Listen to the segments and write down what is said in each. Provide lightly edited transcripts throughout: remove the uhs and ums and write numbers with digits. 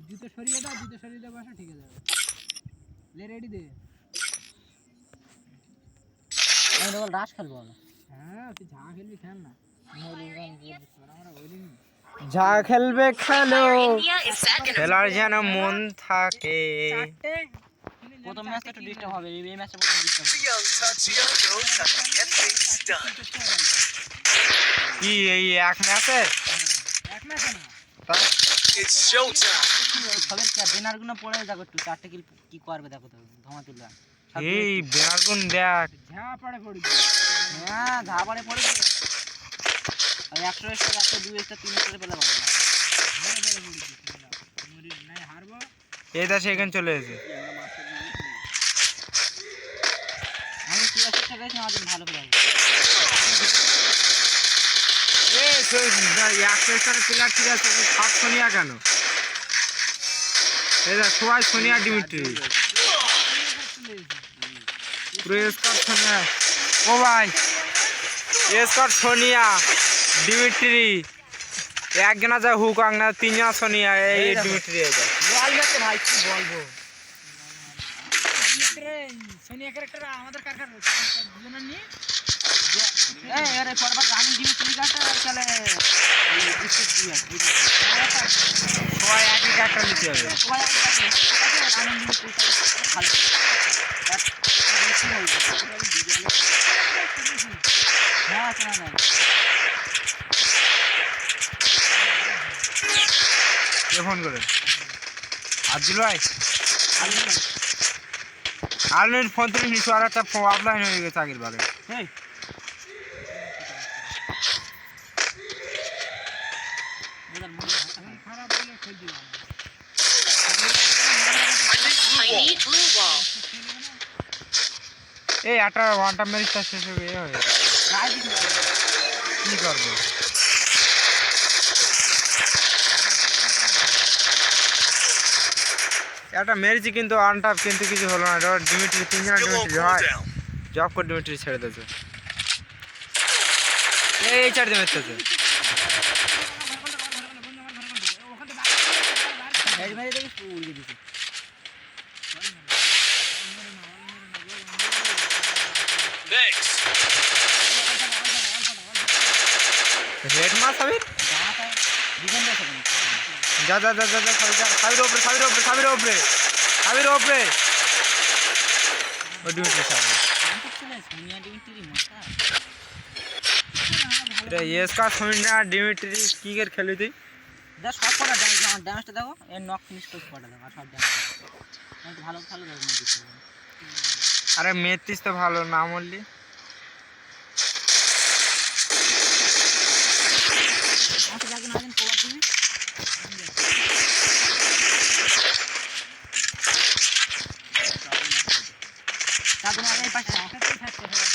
জুতো সরিয়ে দাও বসা ঠিক আছে লে রেডি দে আমি বল রাশ খেলবো আমি হ্যাঁ তুই যা খেলবি খেল না যা খেলবে খেলো খেলার যেন মন থাকে প্রথম ম্যাচটা একটু ডিস্টার্ব হবে এই ম্যাচটা প্রথম ডিস্টার্ব কি এই এক ম্যাচে এক ম্যাচে না It's showtime. সবের ব্যানার গুলো পড়ে দেখো একটু চারটে কিল কি করবে দেখো তো ধমা তুলবে এই বেগুন দেখ ঝা পড়ে পড়বি হ্যাঁ ধাবারে পড়ে গেল আর 100 স্টার 102 স্টার 3 স্টার পেলে পাবো না হারবো এই দা সেখানে চলে এসেছে আমি 83 টাকা দিয়েছি আমার ভালো করে এই একশো স্টারের প্লেয়ার ঠিক আছে সব সোনিয়া কেন এই দা সবাই সোনিয়া ডিমিট্রি পুরো স্কট সোনিয়া ও ভাই স্কট সোনিয়া ডিমিট্রি একজন আছে হুকাং না তিনজন সোনিয়া এই ডিমিট্রি এটা বল ম্যাচে ভাই কি বলবো সোনিয়া ক্যারেক্টার আমাদের কার দুজনের নিয়ে এই আরে পরবার রানিং টিম ক্রিকেটটা চলে সবাই একই ক্যারেক্টার নিতে হবে সবাই রানিং টিম ভালো হ্যাঁ শোনা না কে ফোন করে আব্দুল ভাই আলনের ফোন থেকে নিচু আর একটা অফলাইন হয়ে গেছে আগের বারে এই খারাপ বলে খেলবি I need blue ball. এই একটা ওয়ানটা ম্যাচটা শেষ হয়ে গেছে কি করবো একটা মেরেছি কিন্তু আনটাপ কিন্তু কিছু হলো না এটা ডিমিট্রি তিনজন Still on ডিমিট্রি হয় cooldown. জব করে ডিমিট্রি ছেড়ে দিয়েছে এই চার দিন মেরেছে হেড মেরে দেখিস উড়িয়ে দিছি Thanks. রেড মাস হবে জামাটা ডিফেন্ড আছে কেন যা যা যা যা সাবির উপরে ও ডিমিট্রি সামনে সোনিয়া ডিমিট্রি মাথা এটা এসকা সোনিয়া ডিমিট্রি কি এর খেলি তুই যা সব কটা ড্যামেজ আমার ড্যামেজটা দেখো এর নক ফিনিশ করে কটা দেখো আর সব ড্যামেজ আমি তো ভালো ভালো দেখো মুভি করব আরে মেথিস তো ভালো না মরলি আচ্ছা যাকে না জান কভার দিবি তারপর আমি এই পাশে একসাথেই থাকতে হবে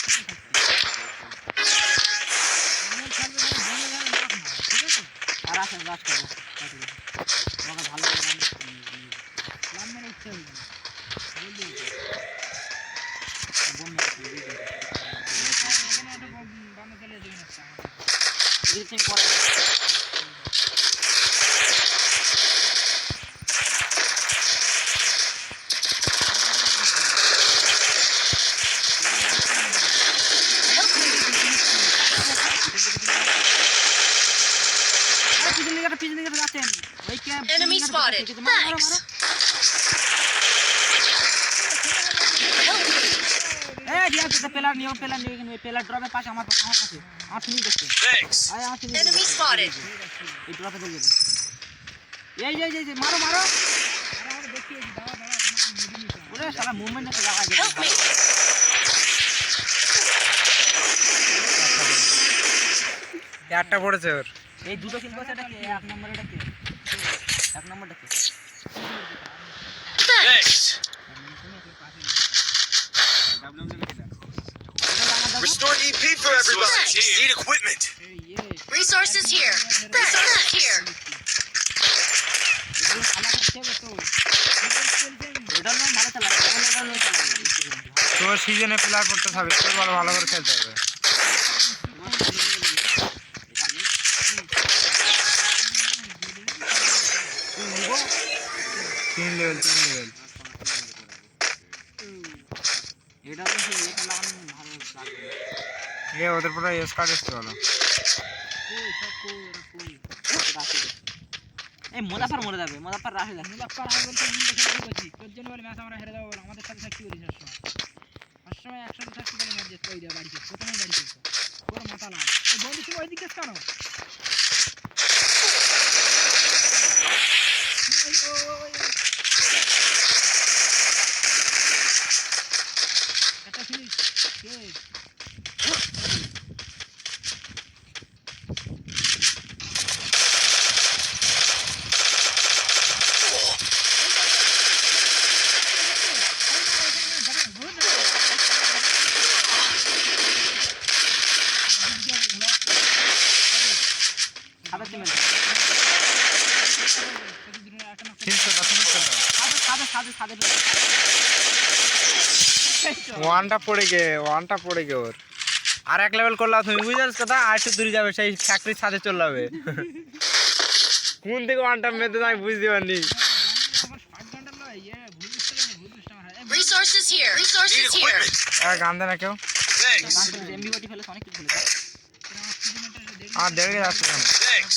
আমি খেলবো বলে বলে গেল না ঠিক আছে আর আসেন রাশ করবো তোমাকে ভালো করে প্ল্যান মেরে ইচ্ছে হইল বলবি বোম এখানে একটা বামে চলে যাবেন একটা এডিটিং করে Enemy spotted. Thanks. পেলার নিয়ে পেলার ড্রপের পাশে আমার পাশে আমার ফিনিশ দেখছে Thanks. Enemy spotted. এই ড্রপে চলে যাবে এই মারো আরে আমরা দেখি দাঁড়া ওরে সারা মুভমেন্ট আছে লাগা যায় Help me. একটা পড়েছে ওর এই দুটো কিল করছে এটা কে এক নম্বর এটা কে এক নম্বরটা কে Thanks. Restore EP for everybody. Need equipment. Resources here. Resources here. তোর সিজনে প্লেয়ার পড়তে হবে তোর ভালো করে খেলতে হবে লেভেল এটা তো সেই এটা লাগানো ভালো লাগবে। এ ওদের পুরো এস কার্ড এসছে ভালো। এই মোজাফার মরে যাবে, মোজাফার রাশে যাবে। মুজাফফর আমি বলছি ইন্ডিয়া খেলে বলছি তোর জন্য বলে ম্যাচ আমরা হেরে যাবো বলে আমাদের সাথে থাকতে বলিস সবসময় একসাথে থাকতে বলে ম্যাচ জিততে দেওয়া বাড়িতে প্রথমে বাড়িতে পুরো মাথা লাল এই বন্ধু তুমি ওইদিকে কেন একটা ফিনিশ শেষ সাদা সিমেন্ট, 310 সাদা ওয়ানটা পড়ে গে ওর। আর এক লেভেল করলা তুমি বুঝতে পারছো কথা, আর একটু দূরে যাবে সেই ফ্যাক্টরির সাথে চলে যাবে। কোন থেকে ওয়ানটা মেতে আমি বুঝতে পারিনি। Resources here. Resources Need here. equipment. গান দেয় না কেউ? Thanks. এমবিওটি ফেলে অনেক কিছু ফেলে। আর দেড় যাচ্ছে কেন? Thanks.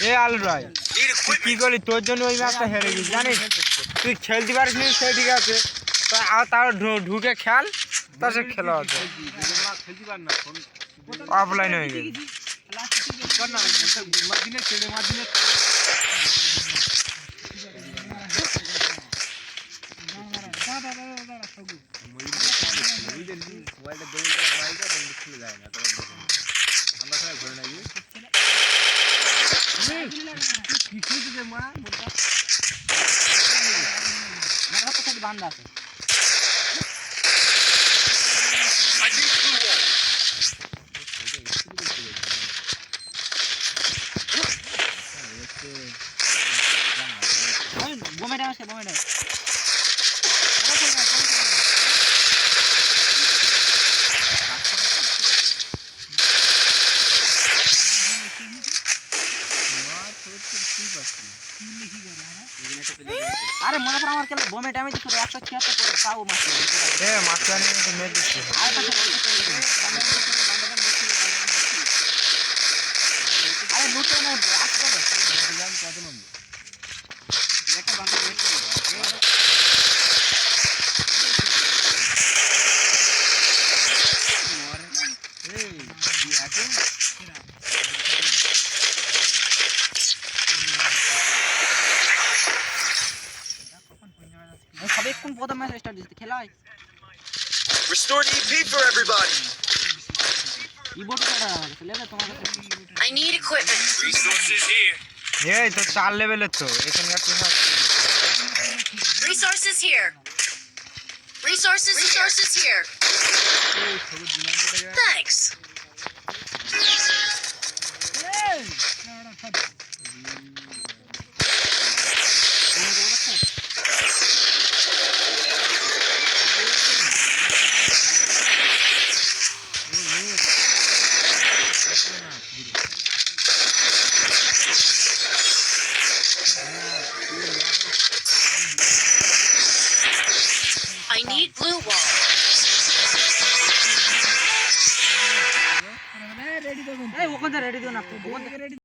এ আলু ভাই Need তুই কি equipment. করলি? তোর জন্য ওই ম্যাচটা হেরে গেছি জানিস। তুই খেলতে পারিস নি সে ঠিক আছে, তার ঢুকে খেল, তা সে খেলা হতো অফলাইন হয়ে গেছে। বান্দা আছে I need blue wall. বোমে ড্যামেজ আরে মনে করো আমার খেলে বোমে ড্যামেজ করে 176 করে তাও মারছে। এ মাছটা নিয়ে তো মেরে দিচ্ছে। আর পাশে আরে লুটে না আসতে হবে কত নম্বর একটা বান্ডেল সবে কোন প্রথম ম্যাচ স্টার্ট দিতে খেলা হয় Restore EP for everybody. ইবোট কাটা আমাকে লেবে তোমার কাছে I need equipment. Resources here. এই তো 4 লেভেলের তো এখানকার তো সব Resources here. Resources here. Thanks. I need blue wall. এই ওখানে রেডি দিও না ওখানে রেডি